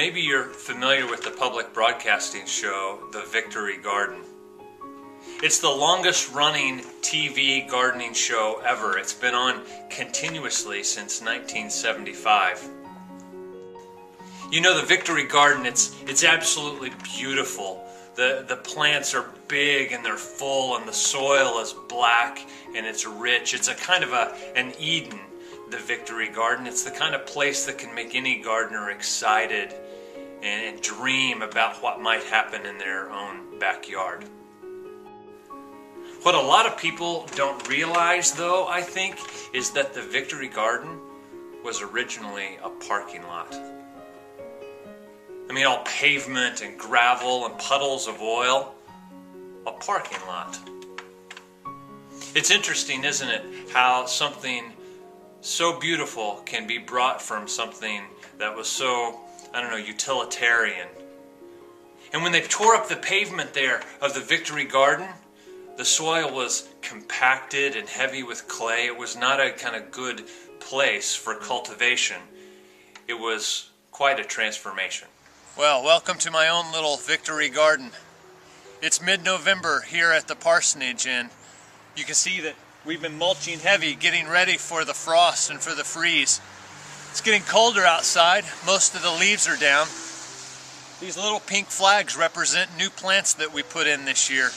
Maybe you're familiar with the public broadcasting show, The Victory Garden. It's the longest running TV gardening show ever. It's been on continuously since 1975. You know, the Victory Garden, it's absolutely beautiful. The plants are big and they're full, and the soil is black and it's rich. It's a kind of an Eden, the Victory Garden. It's the kind of place that can make any gardener excited and dream about what might happen in their own backyard. What a lot of people don't realize, though, I think, is that the Victory Garden was originally a parking lot. I mean, all pavement and gravel and puddles of oil. A parking lot. It's interesting, isn't it, how something so beautiful can be brought from something that was so, utilitarian. And when they tore up the pavement there of the Victory Garden, the soil was compacted and heavy with clay. It was not a kind of good place for cultivation. It was quite a transformation. Well, welcome to my own little Victory Garden. It's mid-November here at the parsonage, and you can see that we've been mulching heavy, getting ready for the frost and for the freeze. It's getting colder outside. Most of the leaves are down. These little pink flags represent new plants that we put in this year.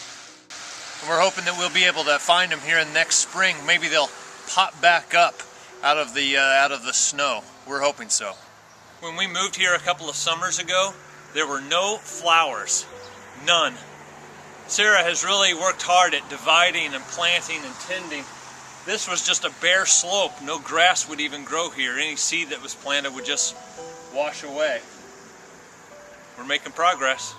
And we're hoping that we'll be able to find them here in next spring. Maybe they'll pop back up out of the snow. We're hoping so. When we moved here a couple of summers ago, there were no flowers. None. Sarah has really worked hard at dividing and planting and tending. This was just a bare slope. No grass would even grow here. Any seed that was planted would just wash away. We're making progress.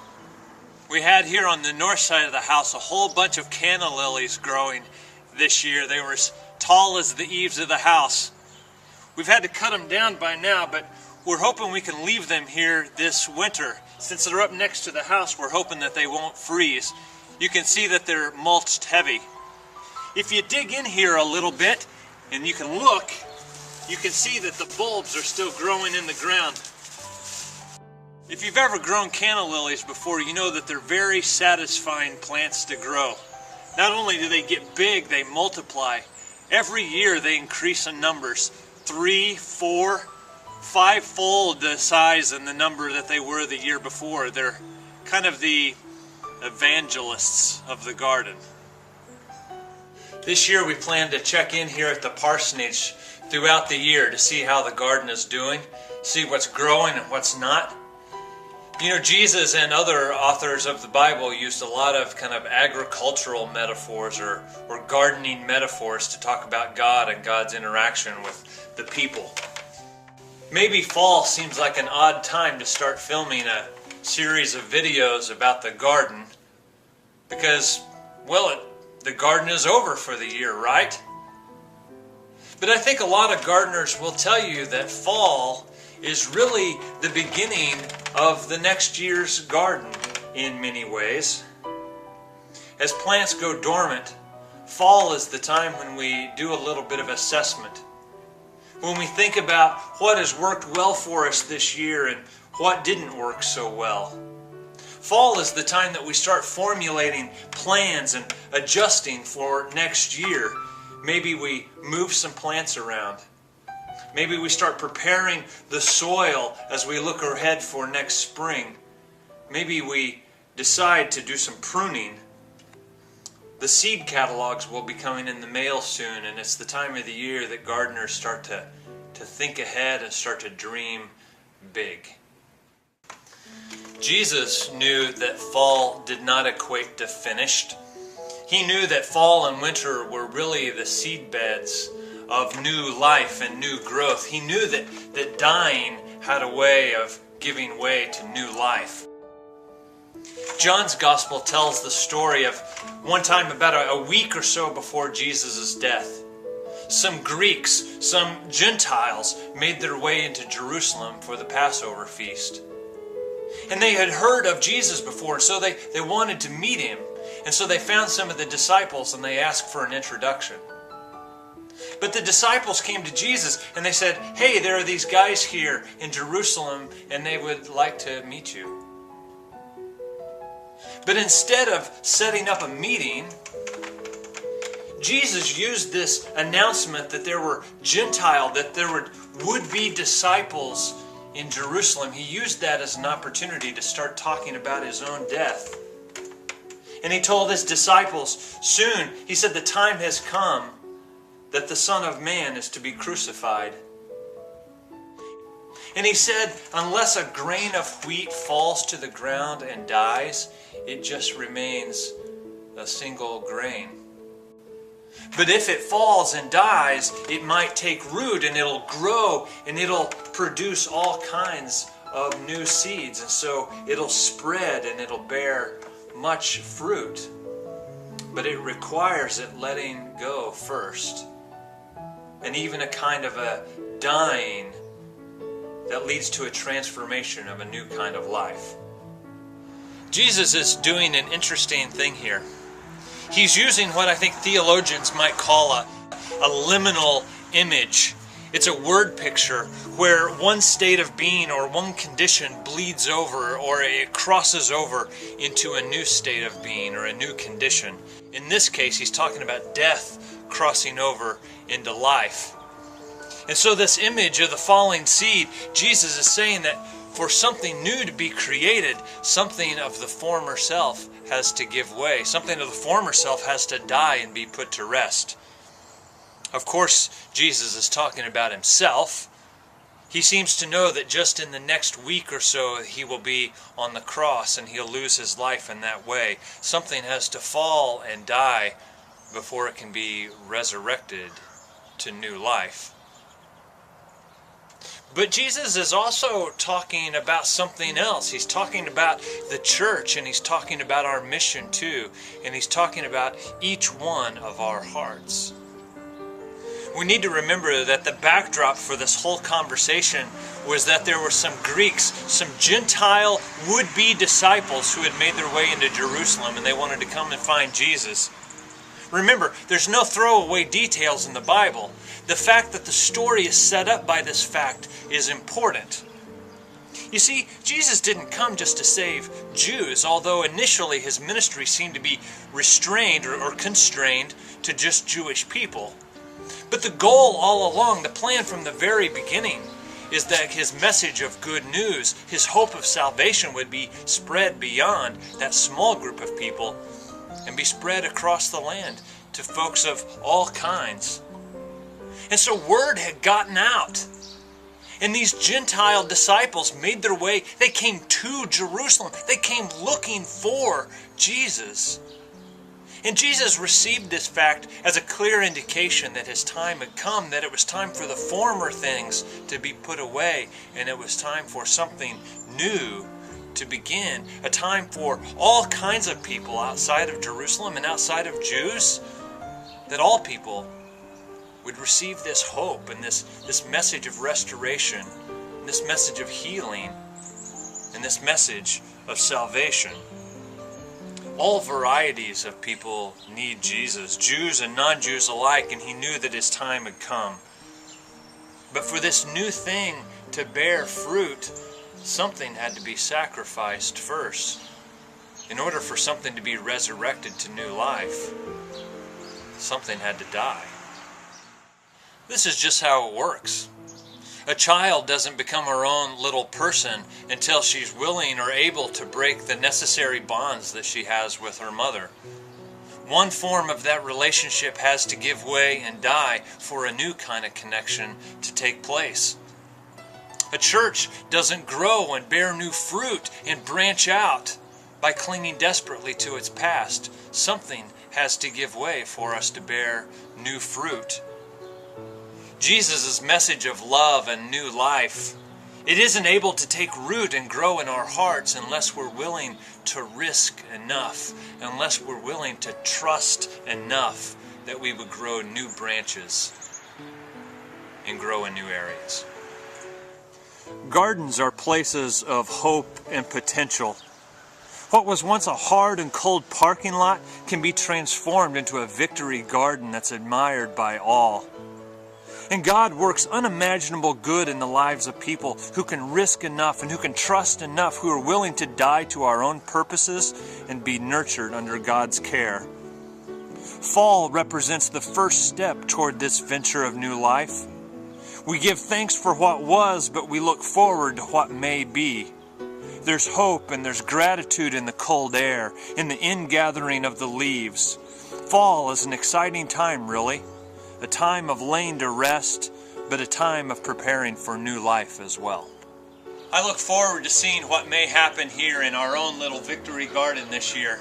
We had here on the north side of the house a whole bunch of canna lilies growing this year. They were as tall as the eaves of the house. We've had to cut them down by now, but we're hoping we can leave them here this winter. Since they're up next to the house, we're hoping that they won't freeze. You can see that they're mulched heavy. If you dig in here a little bit, and you can look, you can see that the bulbs are still growing in the ground. If you've ever grown canna lilies before, you know that they're very satisfying plants to grow. Not only do they get big, they multiply. Every year they increase in numbers. 3, 4, 5-fold the size and the number that they were the year before. They're kind of the evangelists of the garden. This year we plan to check in here at the parsonage throughout the year to see how the garden is doing, see what's growing and what's not. You know, Jesus and other authors of the Bible used a lot of kind of agricultural metaphors or gardening metaphors to talk about God and God's interaction with the people. Maybe fall seems like an odd time to start filming a series of videos about the garden because, well, the garden is over for the year, right? But I think a lot of gardeners will tell you that fall is really the beginning of the next year's garden in many ways. As plants go dormant, fall is the time when we do a little bit of assessment. When we think about what has worked well for us this year and what didn't work so well. Fall is the time that we start formulating plans and adjusting for next year. Maybe we move some plants around. Maybe we start preparing the soil as we look ahead for next spring. Maybe we decide to do some pruning. The seed catalogs will be coming in the mail soon, and it's the time of the year that gardeners start to think ahead and start to dream big. Jesus knew that fall did not equate to finished. He knew that fall and winter were really the seed beds of new life and new growth. He knew that dying had a way of giving way to new life. John's Gospel tells the story of one time about a week or so before Jesus' death. Some Greeks, some Gentiles made their way into Jerusalem for the Passover feast. And they had heard of Jesus before, so they wanted to meet him. And so they found some of the disciples and they asked for an introduction. But the disciples came to Jesus and they said, hey, there are these guys here in Jerusalem and they would like to meet you. But instead of setting up a meeting, Jesus used this announcement that there were that there would be disciples in Jerusalem. He used that as an opportunity to start talking about his own death. And he told his disciples, soon, he said, the time has come that the Son of Man is to be crucified. And he said, unless a grain of wheat falls to the ground and dies, it just remains a single grain. But if it falls and dies, it might take root and it'll grow and it'll produce all kinds of new seeds. And so it'll spread and it'll bear much fruit. But it requires it letting go first. And even a kind of a dying that leads to a transformation of a new kind of life. Jesus is doing an interesting thing here. He's using what I think theologians might call a liminal image. It's a word picture where one state of being or one condition bleeds over or it crosses over into a new state of being or a new condition. In this case, he's talking about death crossing over into life. And so this image of the falling seed, Jesus is saying that for something new to be created, something of the former self has to give way. Something of the former self has to die and be put to rest. Of course, Jesus is talking about himself. He seems to know that just in the next week or so he will be on the cross and he'll lose his life in that way. Something has to fall and die before it can be resurrected to new life. But Jesus is also talking about something else. He's talking about the church, and he's talking about our mission too, and he's talking about each one of our hearts. We need to remember that the backdrop for this whole conversation was that there were some Greeks, some Gentile would-be disciples who had made their way into Jerusalem, and they wanted to come and find Jesus. Remember, there's no throwaway details in the Bible. The fact that the story is set up by this fact is important. You see, Jesus didn't come just to save Jews, although initially his ministry seemed to be restrained or constrained to just Jewish people. But the goal all along, the plan from the very beginning, is that his message of good news, his hope of salvation would be spread beyond that small group of people and be spread across the land to folks of all kinds. And so word had gotten out. And these Gentile disciples made their way. They came to Jerusalem. They came looking for Jesus. And Jesus received this fact as a clear indication that his time had come, that it was time for the former things to be put away, and it was time for something new to begin. A time for all kinds of people outside of Jerusalem and outside of Jews, that all people would receive this hope and this message of restoration, and this message of healing, and this message of salvation. All varieties of people need Jesus, Jews and non-Jews alike, and he knew that his time had come. But for this new thing to bear fruit, something had to be sacrificed first. In order for something to be resurrected to new life, something had to die. This is just how it works. A child doesn't become her own little person until she's willing or able to break the necessary bonds that she has with her mother. One form of that relationship has to give way and die for a new kind of connection to take place. A church doesn't grow and bear new fruit and branch out by clinging desperately to its past. Something has to give way for us to bear new fruit. Jesus' message of love and new life, it isn't able to take root and grow in our hearts unless we're willing to risk enough, unless we're willing to trust enough that we would grow new branches and grow in new areas. Gardens are places of hope and potential. What was once a hard and cold parking lot can be transformed into a victory garden that's admired by all. And God works unimaginable good in the lives of people who can risk enough and who can trust enough, who are willing to die to our own purposes and be nurtured under God's care. Fall represents the first step toward this venture of new life. We give thanks for what was, but we look forward to what may be. There's hope and there's gratitude in the cold air, in the ingathering of the leaves. Fall is an exciting time, really. A time of laying to rest, but a time of preparing for new life as well. I look forward to seeing what may happen here in our own little Victory Garden this year.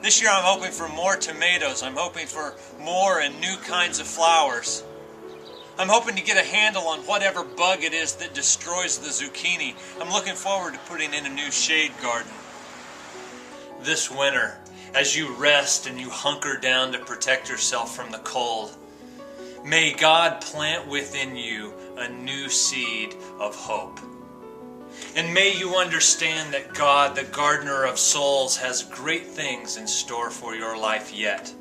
This year I'm hoping for more tomatoes. I'm hoping for more and new kinds of flowers. I'm hoping to get a handle on whatever bug it is that destroys the zucchini. I'm looking forward to putting in a new shade garden. This winter, as you rest and you hunker down to protect yourself from the cold, may God plant within you a new seed of hope. And may you understand that God, the gardener of souls, has great things in store for your life yet.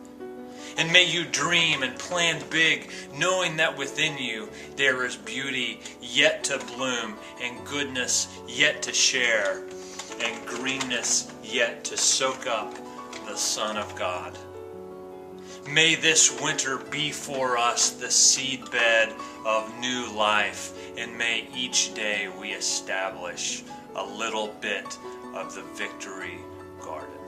And may you dream and plan big, knowing that within you there is beauty yet to bloom, and goodness yet to share, and greenness yet to soak up the Son of God. May this winter be for us the seedbed of new life, and may each day we establish a little bit of the Victory Garden.